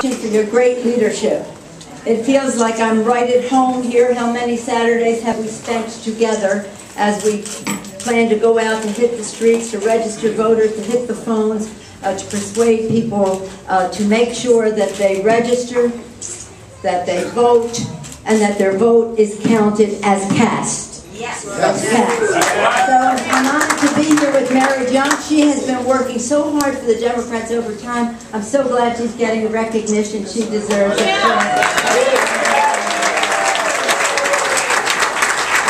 For your great leadership. It feels like I'm right at home here. How many Saturdays have we spent together as we plan to go out to hit the streets, to register voters, to hit the phones, to persuade people to make sure that they register, that they vote, and that their vote is counted as cast. Yes. As cast. So I'm honored to be here with Mary Young. She has been working so hard for the Democrats over time. I'm so glad she's getting the recognition she deserves. And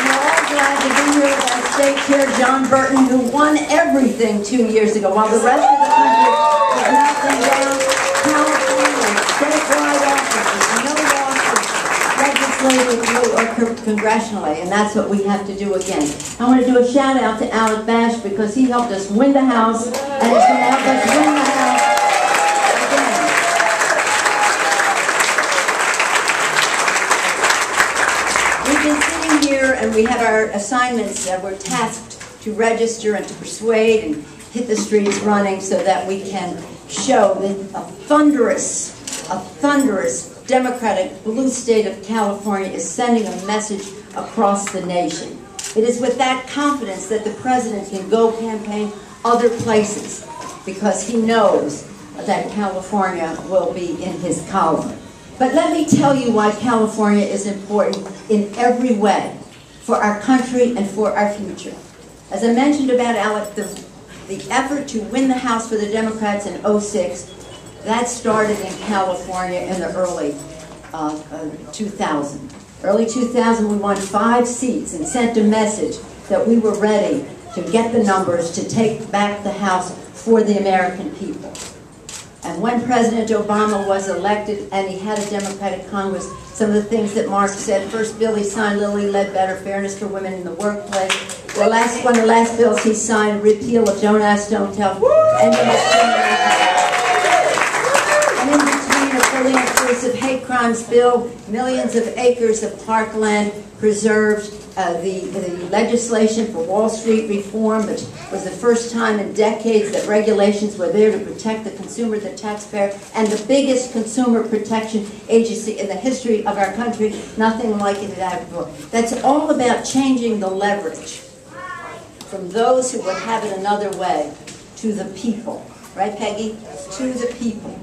we're all glad to be here with our state chair, John Burton, who won everything 2 years ago. While the rest of the country was melting down, California, statewide offices, no losses, legislatively or congressionally, and that's what we have to do again. I want to do a shout out to Alec Bash because he helped us win the House, and he's going to help us win the House again. We've been sitting here and we have our assignments. We're tasked to register and to persuade and hit the streets running so that we can show that a thunderous Democratic blue state of California is sending a message across the nation. It is with that confidence that the president can go campaign other places because he knows that California will be in his column. But let me tell you why California is important in every way for our country and for our future. As I mentioned about Alec, the effort to win the House for the Democrats in '06, that started in California in the early 2000. Early 2000, we won 5 seats and sent a message that we were ready to get the numbers to take back the House for the American people. And when President Obama was elected and he had a Democratic Congress, some of the things that Mark said, first bill he signed, Lilly Ledbetter, fairness for women in the workplace. One of the last bills he signed, repeal of Don't Ask, Don't Tell. And in between, a fully inclusive hate crimes bill, millions of acres of parkland preserved, the legislation for Wall Street reform, which was the first time in decades that regulations were there to protect the consumer, the taxpayer, and the biggest consumer protection agency in the history of our country. Nothing like it had before. That's all about changing the leverage from those who would have it another way to the people. Right, Peggy? To the people.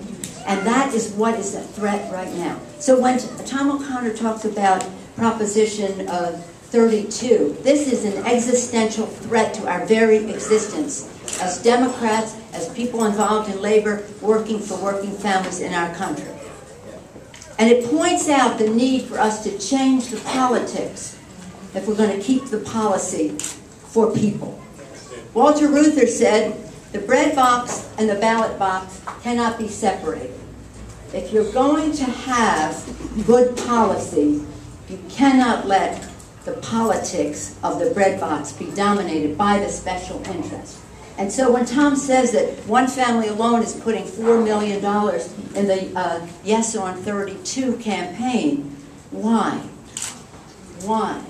And that is what is a threat right now. So when Tom O'Connor talks about Proposition 32, this is an existential threat to our very existence as Democrats, as people involved in labor, working for working families in our country. And it points out the need for us to change the politics if we're going to keep the policy for people. Walter Reuther said, the bread box and the ballot box cannot be separated. If you're going to have good policy, you cannot let the politics of the bread box be dominated by the special interest. And so when Tom says that one family alone is putting $4 million in the Yes on 32 campaign, why? Why?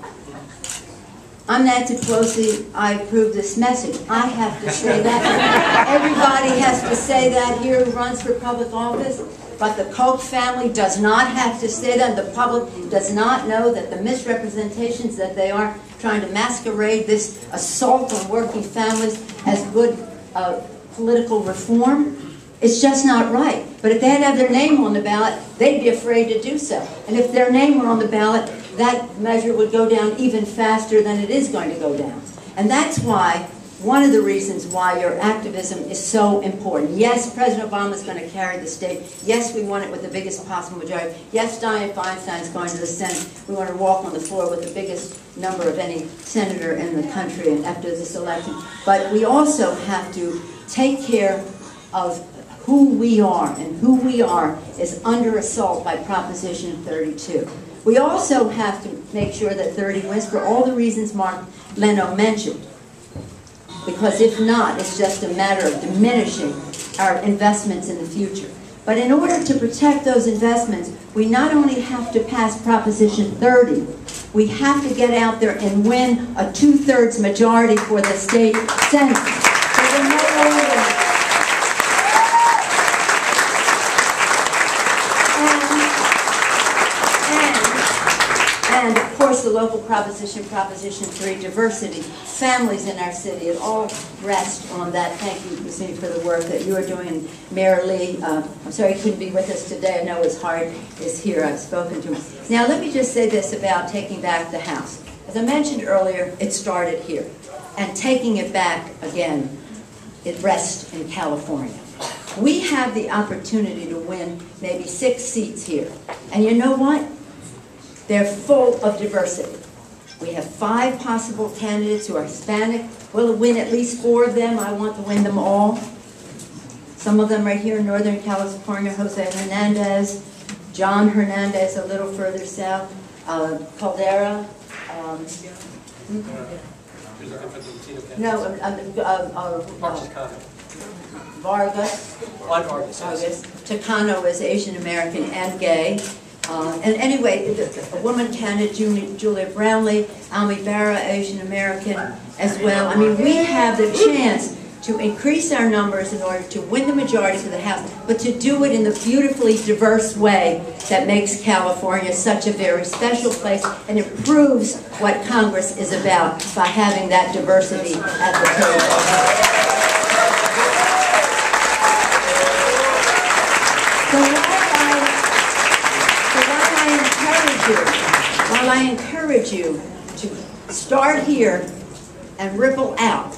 I'm Nancy Pelosi. I approve this message. I have to say that. Everybody has to say that here who runs for public office. But the Koch family does not have to say that. The public does not know that the misrepresentations that they are trying to masquerade this assault on working families as good political reform, it's just not right. But if they had to have their name on the ballot, they'd be afraid to do so. And if their name were on the ballot, that measure would go down even faster than it is going to go down. And that's why, one of the reasons why your activism is so important. Yes, President Obama is going to carry the state. Yes, we want it with the biggest possible majority. Yes, Dianne Feinstein is going to the Senate. We want to walk on the floor with the biggest number of any senator in the country after this election. But we also have to take care of who we are, and who we are is under assault by Proposition 32. We also have to make sure that 30 wins for all the reasons Mark Leno mentioned. Because if not, it's just a matter of diminishing our investments in the future. But in order to protect those investments, we not only have to pass Proposition 30, we have to get out there and win a 2/3 majority for the state Senate. So we're no longer course, the local proposition, Proposition 3, diversity, families in our city, it all rests on that. Thank you, Christine, for the work that you are doing. And Mayor Lee, I'm sorry he couldn't be with us today. I know his heart is here. I've spoken to him. Now, let me just say this about taking back the House. As I mentioned earlier, it started here. And taking it back again, it rests in California. We have the opportunity to win maybe 6 seats here. And you know what? They're full of diversity. We have 5 possible candidates who are Hispanic. We'll win at least 4 of them. I want to win them all. Some of them right here in Northern California, Jose Hernandez, John Hernandez a little further south, Caldera. Vargas. Chicano is Asian American and gay. And anyway, a woman candidate, Julia Brownlee, Almi Barra, Asian American as well. I mean, we have the chance to increase our numbers in order to win the majority for the House, but to do it in the beautifully diverse way that makes California such a very special place, and it proves what Congress is about by having that diversity at the table. While I encourage you to start here and ripple out,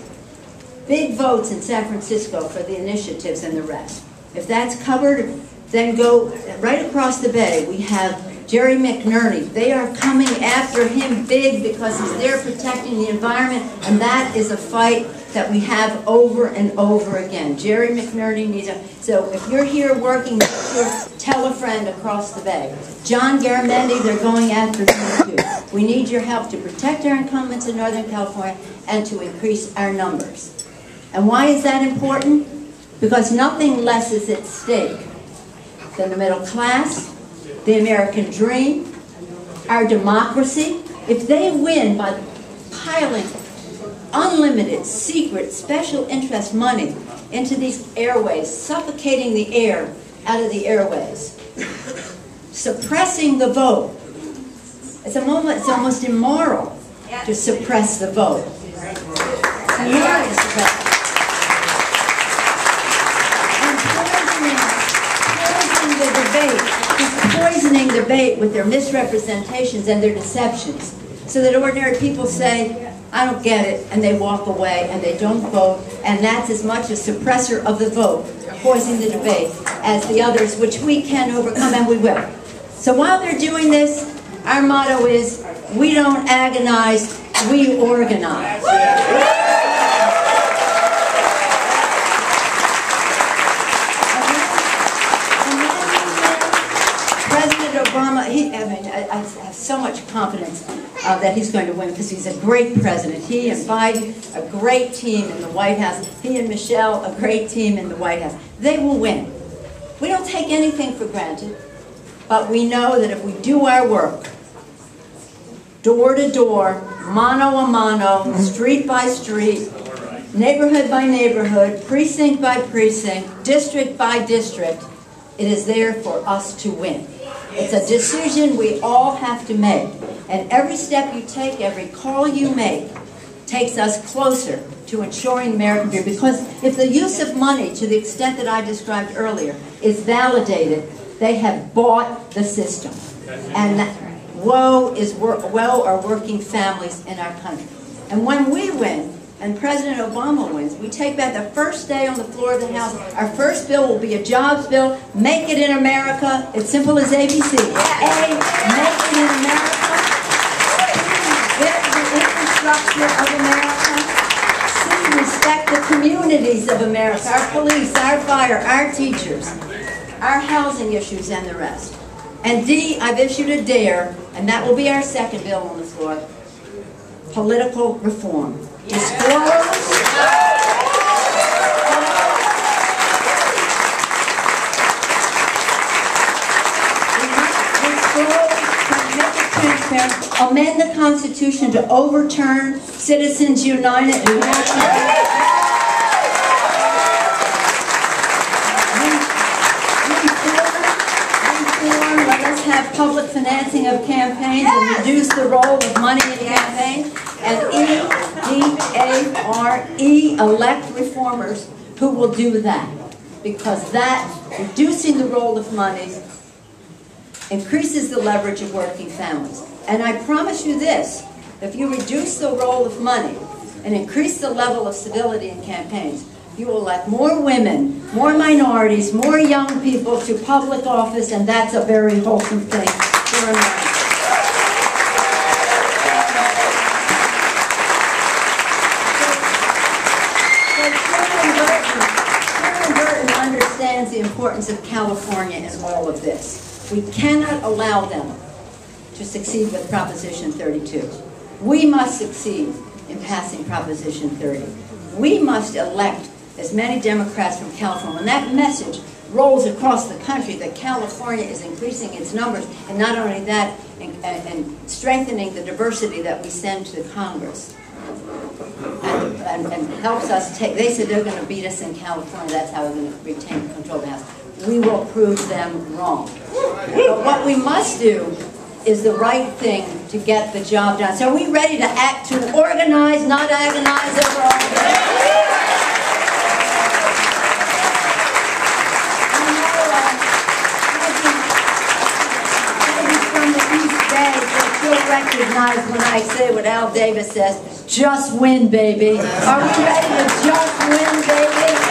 big votes in San Francisco for the initiatives and the rest. If that's covered, then go right across the bay. We have Jerry McNerney. They are coming after him big because he's there protecting the environment, and that is a fight that we have over and over again. Jerry McNerney needs a... So if you're here working, make sure, tell a friend across the bay. John Garamendi, they're going after you too. We need your help to protect our incumbents in Northern California and to increase our numbers. And why is that important? Because nothing less is at stake than the middle class, the American dream, our democracy. If they win by piling unlimited, secret, special interest money into these airways, suffocating the air out of the airways, suppressing the vote, it's almost immoral to suppress the vote. It's immoral to suppress it. Poisoning debate with their misrepresentations and their deceptions, so that ordinary people say, I don't get it, and they walk away and they don't vote, and that's as much a suppressor of the vote, poisoning the debate, as the others, which we can overcome, and we will. So while they're doing this, our motto is, we don't agonize, we organize. Obama, I have so much confidence that he's going to win because he's a great president. He and Biden, a great team in the White House. He and Michelle, a great team in the White House. They will win. We don't take anything for granted, but we know that if we do our work, door to door, mano a mano, street by street, neighborhood by neighborhood, precinct by precinct, district by district, it is there for us to win. It's a decision we all have to make. And every step you take, every call you make, takes us closer to ensuring the American dream. Because if the use of money, to the extent that I described earlier, is validated, they have bought the system. And woe are working families in our country. And when we win, and President Obama wins, we take back the first day on the floor of the House. Our first bill will be a jobs bill. Make it in America. It's simple as ABC. A, make it in America. Get the infrastructure of America. C, respect the communities of America. Our police, our fire, our teachers, our housing issues, and the rest. And D, I've issued a DARE, and that will be our second bill on the floor. Political reform. Amend the Constitution to overturn Citizens United and reform. Let us have public financing of campaigns and reduce the role of money in campaigns. And E-D-A-R-E, elect reformers who will do that. Because that, reducing the role of money, increases the leverage of working families. And I promise you this, if you reduce the role of money and increase the level of civility in campaigns, you will elect more women, more minorities, more young people to public office, and that's a very wholesome thing for America. Understands the importance of California in all of this. We cannot allow them to succeed with Proposition 32. We must succeed in passing Proposition 30. We must elect as many Democrats from California. When that message rolls across the country that California is increasing its numbers, and not only that, and strengthening the diversity that we send to Congress, and helps us take, they said they're going to beat us in California, that's how we're going to retain control of the House. We will prove them wrong. But what we must do is the right thing to get the job done. So are we ready to act, to organize, not agonize over all this? From the East Bay, you'll recognize when I say what Al Davis says, just win, baby. Are we ready to just win, baby?